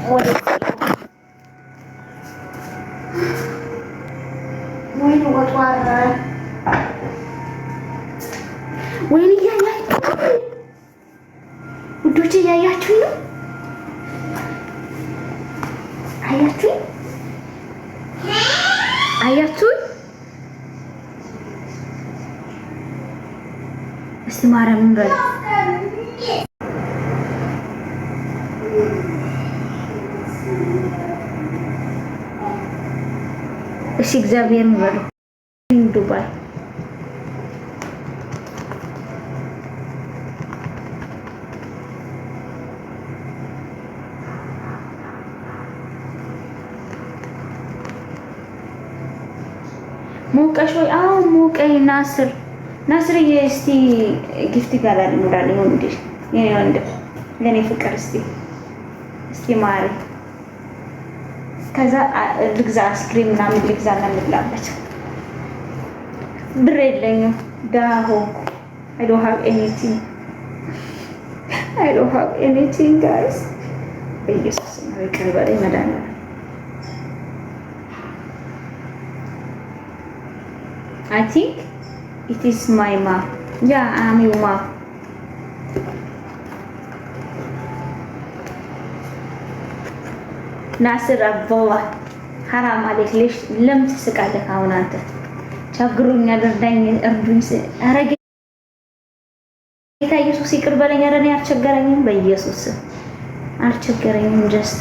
ወደ ወይኔ ወጧረ ወይኔ እያያችሁ ውዶቼ እያያችሁ ነው። አያችሁ አያችሁ። እስቲ ማርያምን በል እሺ እግዚአብሔርን በሉ ዱባይ ሞቀሽ ወይ? አዎ ሞቀኝ። ናስር እስቲ ጊፍት ጋር እንዳለ ወንድ የኔ ወንድም ለኔ ፍቅር እስቲ ማሪ ከዛ ልግዛ አይስክሪም ምናምን ልግዛ እና እንብላበት። ብር የለኝም ዳሆ I don't have anything guys። በኢየሱስ ነው ይቅር በለኝ መድኃኒዓለም። I think it is my mom. Yeah, I'm your mom. ናስር አበባ ሐራም አለክ ልሽ ለምን ትስቃለህ? አሁን አንተ ቸግሮኝ አደርዳኝ እርዱኝ። ኧረ ጌታ ኢየሱስ ይቅር በለኝ። ኧረ እኔ አልቸገረኝም፣ በኢየሱስ አልቸገረኝም። ጀስት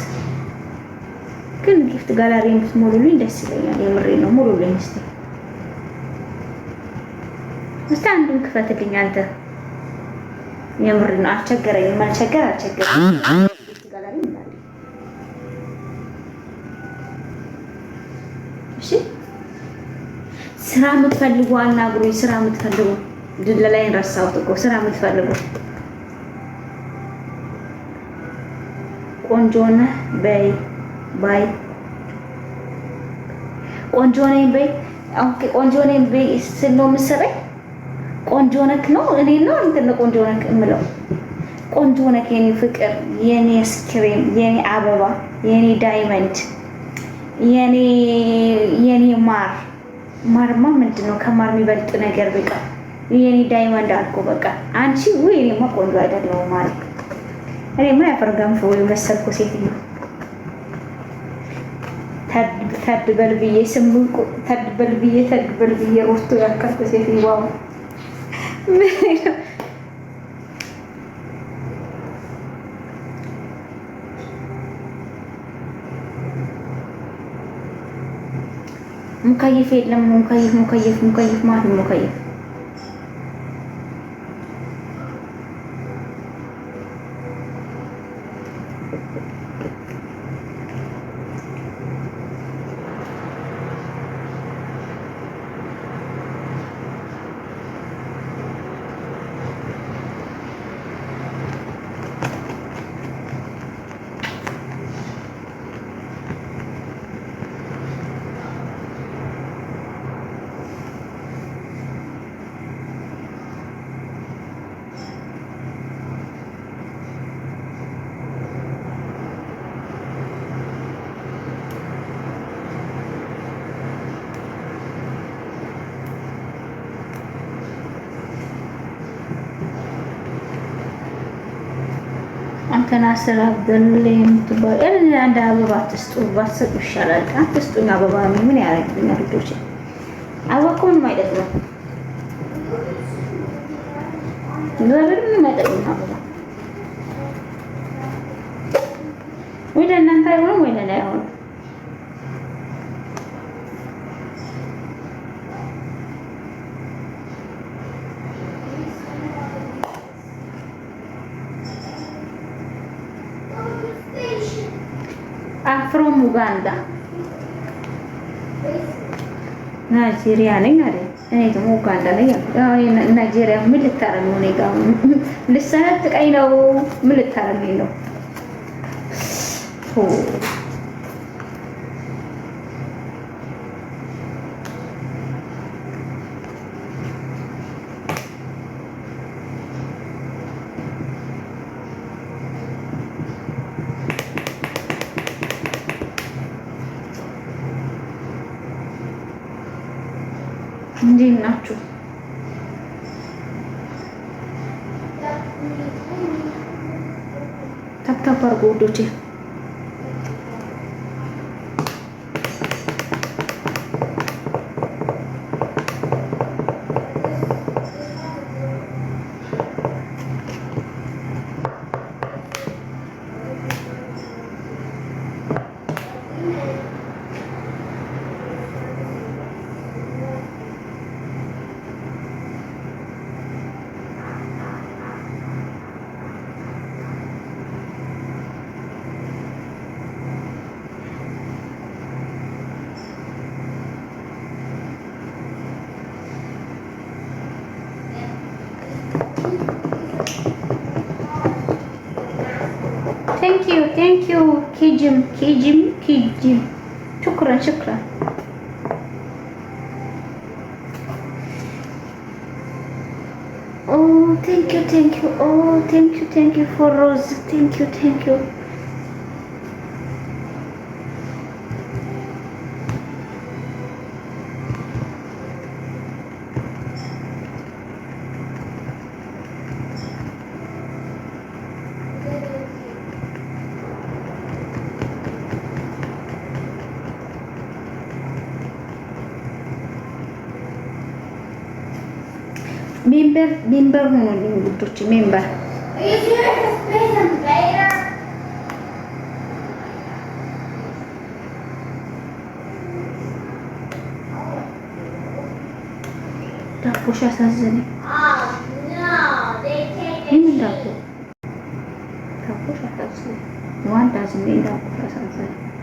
ግን ጊፍት ጋላሪ የምትሞሉልኝ ደስ ይለኛል። የምሬ ነው። ሙሉልኝ እስቲ አንዱን ክፈትልኝ አንተ። የምሬ ነው። አልቸገረኝም። አልቸገረኝም። እሺ ስራ የምትፈልጉ አናግሩኝ። ስራ የምትፈልጉ ድለላይን ረሳሁት እኮ ስራ የምትፈልጉ ቆንጆ ነህ በይ ባይ ቆንጆ ነኝ በይ። ኦኬ ቆንጆ ነኝ በይ ስለው መሰለኝ ቆንጆ ነክ ነው እኔ ነው እንትን ቆንጆ ነክ እምለው። ቆንጆ ነክ የኔ ፍቅር፣ የኔ ስክሪም፣ የኔ አበባ፣ የኔ ዳይመንድ፣ የኔ ማርማ ምንድነው ከማር የሚበልጥ ነገር በቃ የኔ ዳይመንድ አልኩ በቃ አንቺ ወይ እኔማ ቆንጆ አይደለሁም ማለት እኔማ ያፈርጋም ወይ መሰልኩ ሴትዮ ተድበል ብዬ ስምንቁ ተድበል ብዬ ወስቶ ያልከፈ ሴትዮዋ ሙከይፍ የለም። ሙከይፍ ማለት ሙከይፍ ናስር አብደል የምትባል አንድ አበባ አትስጡ፣ ባትሰጡ ይሻላል። አትስጡኝ አበባ ምን ያደርግልኛል? ልጆች አበባ እኮ ምንም አይጠቅምም። ምንም አይጠቅምም አበባ። ወይ ለእናንተ አይሆንም ወይ ለእኔ አይሆንም። ፍሮም ኡጋንዳ ናይጄሪያ ነኝ አይደል? እኔ ደግሞ ኡጋንዳ ነኝ። ናይጄሪያ ምን ልታረግ ነው? እኔ ጋር ልሰነጥቀኝ ነው? ምን ልታረገኝ ነው? እንዴት ናችሁ? ታፕታፕ አድርጎ ውዶቼ። ثانك يو كيجم شكرا oh thank you oh thank you for rose thank you ሜምበር ሆኖልኝ ውዶች ሜምበር ዳቦሽ አሳዘነኝ። ምን ዳቦሽ አሳዘነኝ። ዋንዳ ዝም ዳቦሽ አሳዘነኝ።